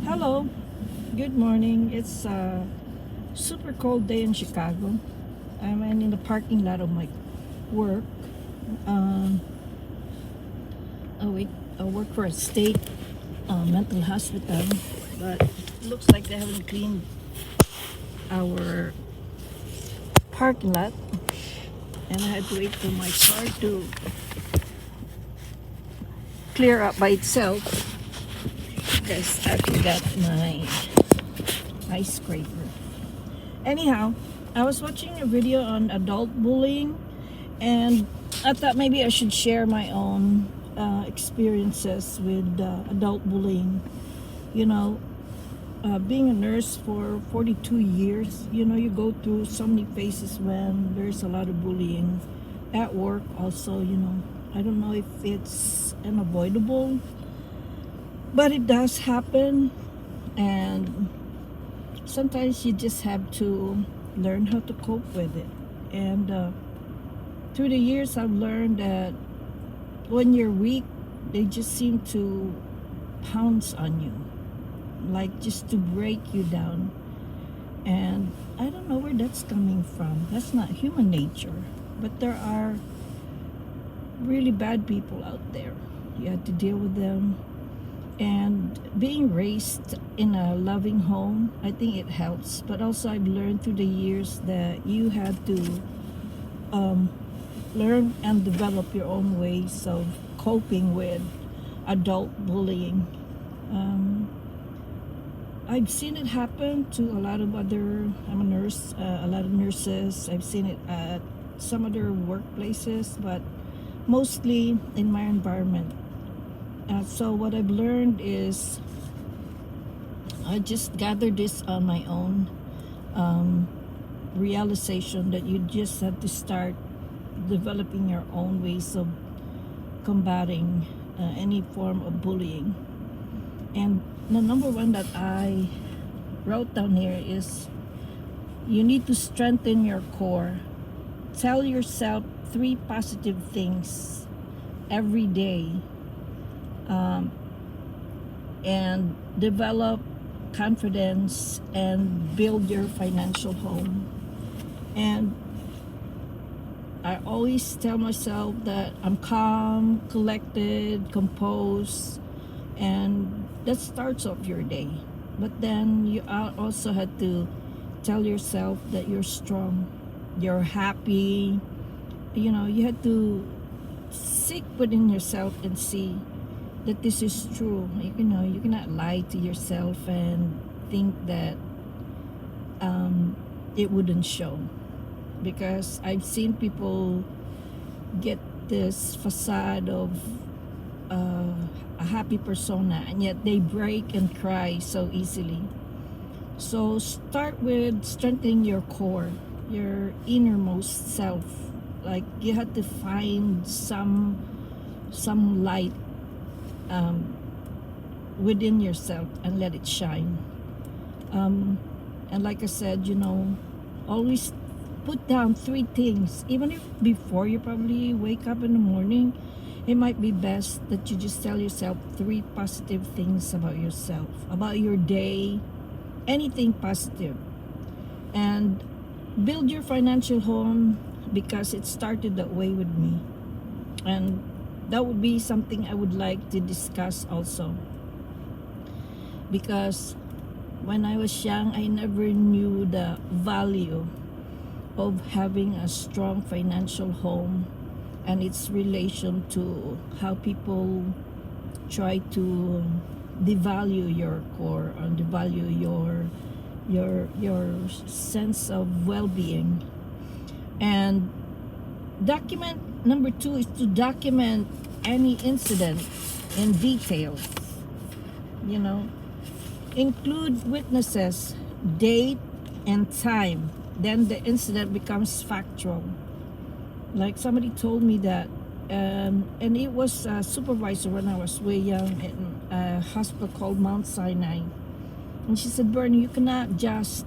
Hello, good morning. It's a super cold day in Chicago. I'm in the parking lot of my work. Um, I work for a state mental hospital, but it looks like they haven't cleaned our parking lot, and I had to wait for my car to clear up by itself because I forgot my ice scraper. Anyhow, I was watching a video on adult bullying, and I thought maybe I should share my own experiences with adult bullying. You know, being a nurse for 42 years, you go through so many phases when there's a lot of bullying at work. Also, I don't know if it's unavoidable, but it does happen, and sometimes you just have to learn how to cope with it. And through the years, I've learned that when you're weak, they just seem to pounce on you, like just to break you down. And I don't know where that's coming from. That's not human nature. But there are really bad people out there. You have to deal with them. And being raised in a loving home, I think it helps. But also, I've learned through the years that you have to learn and develop your own ways of coping with adult bullying. Um, I've seen it happen to a lot of other, I'm a nurse, a lot of nurses. I've seen it at some other workplaces, but mostly in my environment. So what I've learned is I just gathered this on my own realization that you just have to start developing your own ways of combating any form of bullying. And the number one that I wrote down here is you need to strengthen your core. Tell yourself 3 positive things every day, and develop confidence and build your financial home. And I always tell myself that I'm calm, collected, composed, and that starts off your day. But then you also had to tell yourself that you're strong, you're happy. You had to seek within yourself and see that this is true. You cannot lie to yourself and think that it wouldn't show. Because I've seen people get this facade of a happy persona, and yet they break and cry so easily. So start with strengthening your core, your innermost self. Like you have to find some light within yourself and let it shine. And like I said, always put down 3 things. Even if before you probably wake up in the morning, it might be best that you just tell yourself 3 positive things about yourself, about your day, anything positive. And build your financial home, because it started that way with me. And that would be something I would like to discuss also. Because when I was young, I never knew the value of having a strong financial home and its relation to how people try to devalue your core and devalue your sense of well-being. And number 2 is to document any incident in detail. Include witnesses, date, and time. Then the incident becomes factual. Like somebody told me that, and it was a supervisor when I was way young in a hospital called Mount Sinai. And she said, Bernie, you cannot just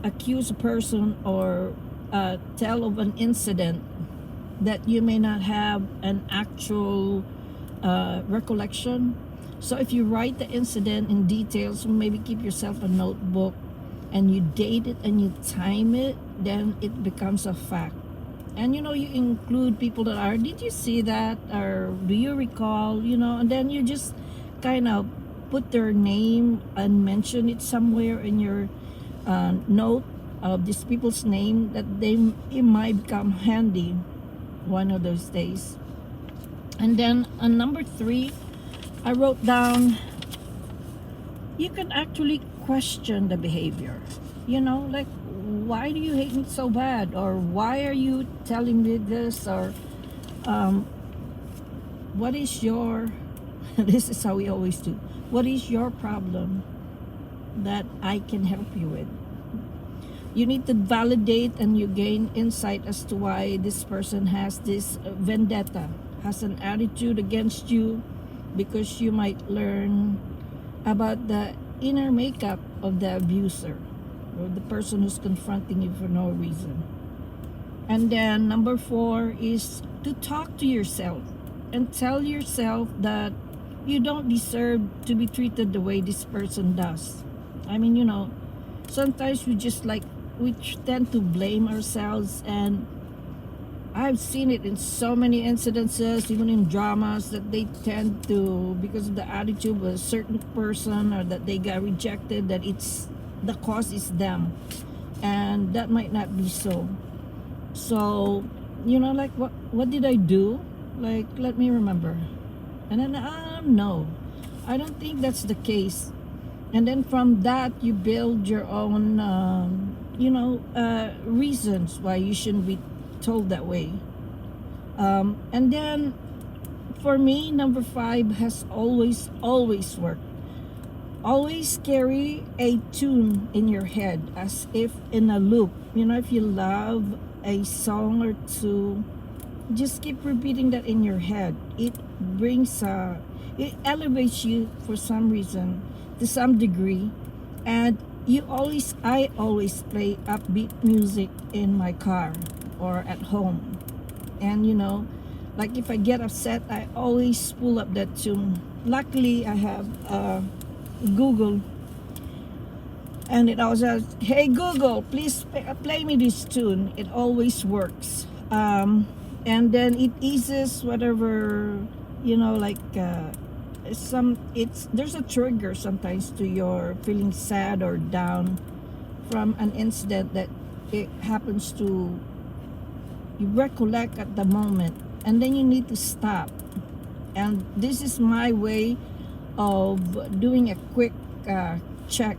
accuse a person or tell of an incident that you may not have an actual recollection. So if you write the incident in details, maybe keep yourself a notebook and you date it and you time it, then it becomes a fact. And you include people that are, did you see that, or do you recall, and then you just kind of put their name and mention it somewhere in your note of these people's name, that it might become handy one of those days. And then on number 3, I wrote down, you can actually question the behavior. Like, why do you hate me so bad? Or why are you telling me this? Or what is your, this is how we always do. What is your problem that I can help you with? You need to validate and you gain insight as to why this person has this vendetta, has an attitude against you, because you might learn about the inner makeup of the abuser or the person who's confronting you for no reason. And then number 4 is to talk to yourself and tell yourself that you don't deserve to be treated the way this person does. I mean, sometimes we tend to blame ourselves, and I've seen it in so many incidences, even in dramas, that they tend to, because of the attitude of a certain person or that they got rejected, that it's the cause is them, and that might not be so. So, like, what did I do? Like, let me remember. And then, no, I don't think that's the case. And then from that, you build your own, reasons why you shouldn't be told that way. And then for me, number 5 has always worked. Always carry a tune in your head, as if in a loop. If you love a song or two, just keep repeating that in your head. It brings it elevates you for some reason, to some degree. And I always play upbeat music in my car or at home. And like if I get upset, I always pull up that tune. Luckily, I have Google, and it always says, "Hey Google, please play me this tune." It always works. And then it eases whatever, like there's a trigger sometimes to your feeling sad or down from an incident that it happens to you recollect at the moment, and then you need to stop. And this is my way of doing a quick check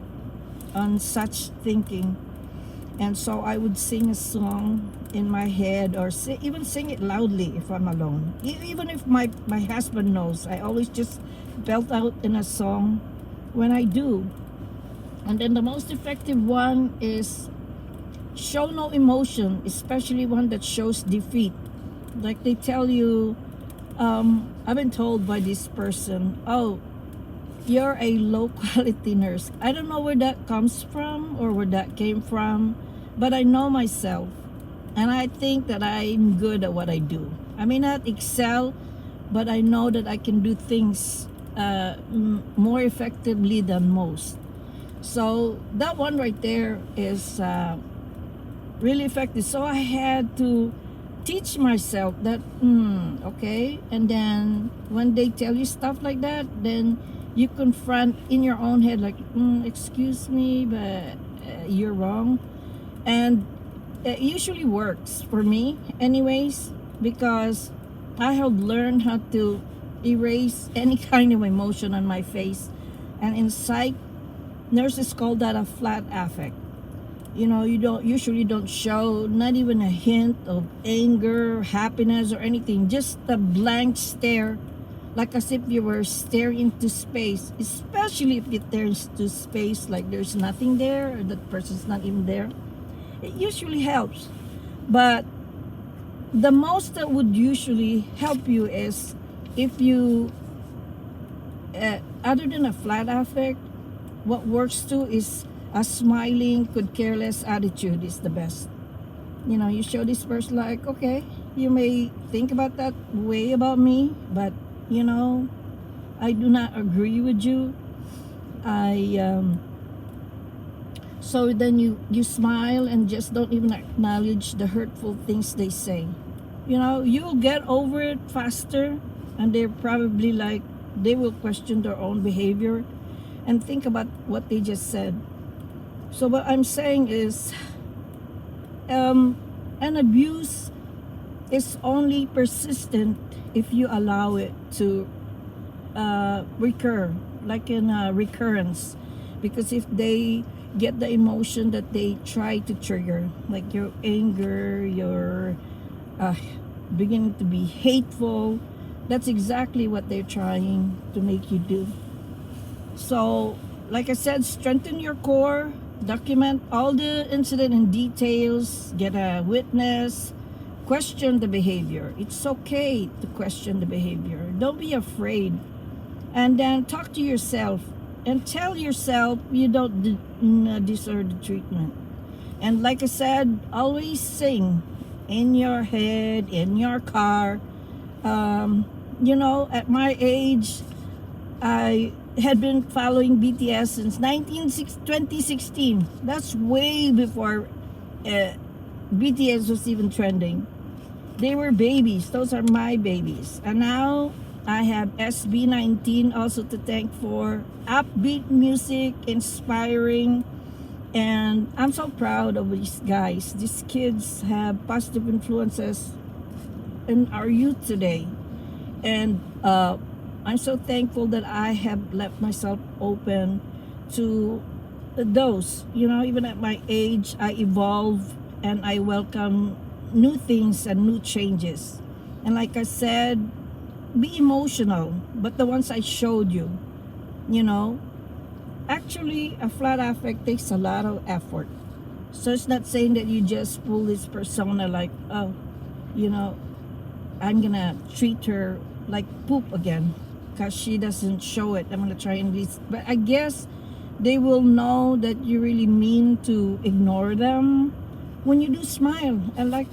on such thinking. And so I would sing a song in my head, or even sing it loudly if I'm alone. Even if my husband knows, I always just belt out in a song when I do. And then the most effective one is show no emotion, especially one that shows defeat. Like they tell you, I've been told by this person, "Oh, you're a low quality nurse." I don't know where that comes from or where that came from, but I know myself, and I think that I'm good at what I do. I may not excel, but I know that I can do things more effectively than most. So that one right there is really effective. So I had to teach myself that, okay. And then when they tell you stuff like that, then you confront in your own head, like, excuse me, but you're wrong. And it usually works for me anyways, because I have learned how to erase any kind of emotion on my face. And in psych, nurses call that a flat affect. You usually don't show not even a hint of anger, happiness, or anything. Just a blank stare, like as if you were staring into space. Especially if you stare into space like there's nothing there, or that person's not even there. It usually helps. But the most that would usually help you is if you, other than a flat affect, what works too is a smiling, could care less attitude is the best. You show this person like, okay, you may think about that way about me, but I do not agree with you. I So then you smile and just don't even acknowledge the hurtful things they say. You know, you'll get over it faster, and they're probably like, they will question their own behavior and think about what they just said. So what I'm saying is, an abuse is only persistent if you allow it to recur, like in a recurrence. Because if they get the emotion that they try to trigger, like your anger, your beginning to be hateful, that's exactly what they're trying to make you do. So, like I said, strengthen your core, document all the incident in details, get a witness, question the behavior. It's okay to question the behavior. Don't be afraid. And then talk to yourself and tell yourself you don't deserve the treatment. And like I said, always sing in your head, in your car. You know, at my age, I had been following BTS since 2016. That's way before BTS was even trending. They were babies. Those are my babies. And now I have SB19 also to thank for upbeat music, inspiring. And I'm so proud of these guys. These kids have positive influences in our youth today. And I'm so thankful that I have left myself open to those. You know, even at my age, I evolve and I welcome new things and new changes. And like I said, be emotional, but the ones I showed you, you know, actually a flat affect takes a lot of effort. So it's not saying that you just pull this persona like, oh, you know, I'm gonna treat her like poop again because she doesn't show it. I'm gonna try and but I guess they will know that you really mean to ignore them when you do smile and like,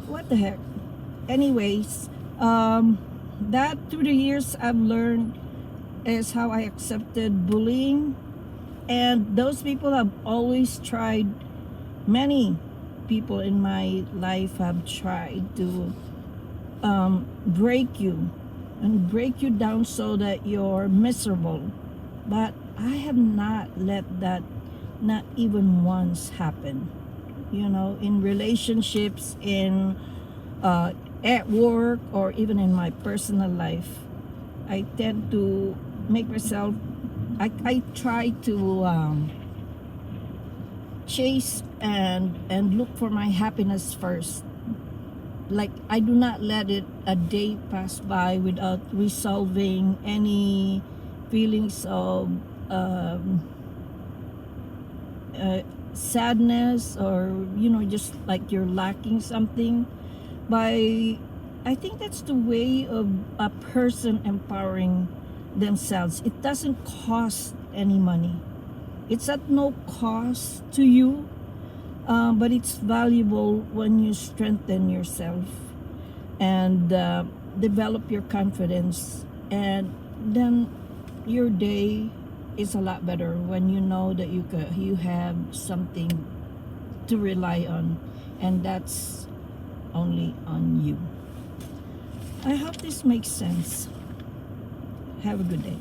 what the heck. Anyways, that through the years I've learned is how I accepted bullying, and those people have always tried. Many people in my life have tried to break you and break you down so that you're miserable, but I have not let that not even once happen. You know, in relationships, in at work, or even in my personal life, I tend to make myself, I try to chase and look for my happiness first. Like, I do not let it a day pass by without resolving any feelings of sadness, or you know, just like you're lacking something. By, I think that's the way of a person empowering themselves. It doesn't cost any money. It's at no cost to you, but it's valuable when you strengthen yourself and develop your confidence, and then your day is a lot better when you know that you have something to rely on, and that's only on you. I hope this makes sense. Have a good day.